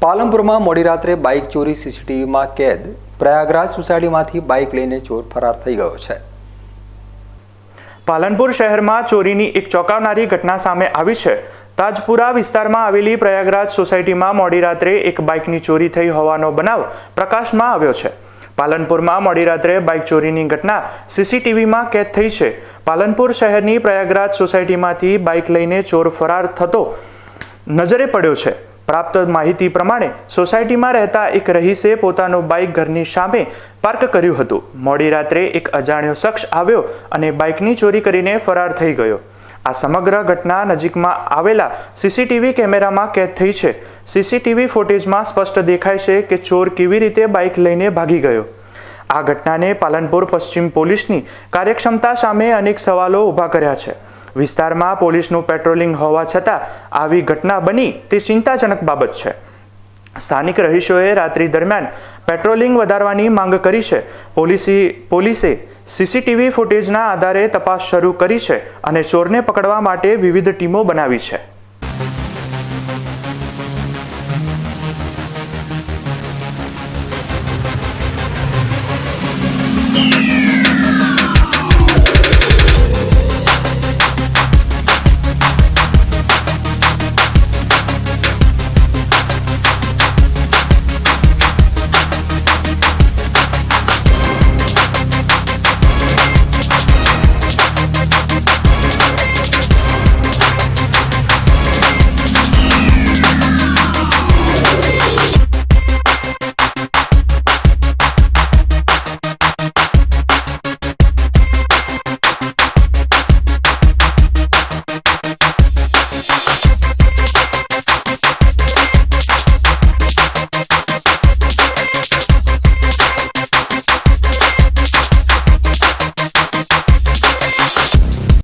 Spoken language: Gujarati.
પાલનપુરમાં મોડી રાત્રે બાઇક ચોરી સીસીટીવીમાં કેદ। પ્રયાગરાજ સોસાયટીમાંથી બાઇક લઈને ચોર ફરાર થઈ ગયો છે। પાલનપુર શહેરમાં ચોરીની એક ચોંકાવનારી ઘટના સામે આવી છે। તાજપુરા વિસ્તારમાં આવેલી પ્રયાગરાજ સોસાયટીમાં મોડી રાત્રે એક બાઇકની ચોરી થઈ હોવાનો બનાવ પ્રકાશમાં આવ્યો છે। પાલનપુરમાં મોડી રાત્રે બાઇક ચોરીની ઘટના સીસીટીવીમાં કેદ થઈ છે। પાલનપુર શહેરની પ્રયાગરાજ સોસાયટીમાંથી બાઇક લઈને ચોર ફરાર થતો નજરે પડ્યો છે। પ્રાપ્ત માહિતી પ્રમાણે સોસાયટીમાં રહેતા એક રહીશે પોતાનું બાઇક ઘરની સામે પાર્ક કર્યું હતું। મોડી રાત્રે એક અજાણ્યો શખ્સ આવ્યો અને બાઇકની ચોરી કરીને ફરાર થઈ ગયો। આ સમગ્ર ઘટના નજીકમાં આવેલા સીસીટીવી કેમેરામાં કેદ થઈ છે। સીસીટીવી ફૂટેજમાં સ્પષ્ટ દેખાય છે કે ચોર કેવી રીતે બાઇક લઈને ભાગી ગયો। આ ઘટનાને પાલનપુર પશ્ચિમ પોલીસની કાર્યક્ષમતા સામે અનેક સવાલો ઊભા કર્યા છે। વિસ્તારમાં પોલીસનું પેટ્રોલિંગ હોવા છતાં આવી ઘટના બની તે ચિંતાજનક બાબત છે। સ્થાનિક રહીશોએ રાત્રિ દરમિયાન પેટ્રોલિંગ વધારવાની માંગ કરી છે। પોલીસે સીસીટીવી ફૂટેજના આધારે તપાસ શરૂ કરી છે અને ચોરને પકડવા માટે વિવિધ ટીમો બનાવી છે।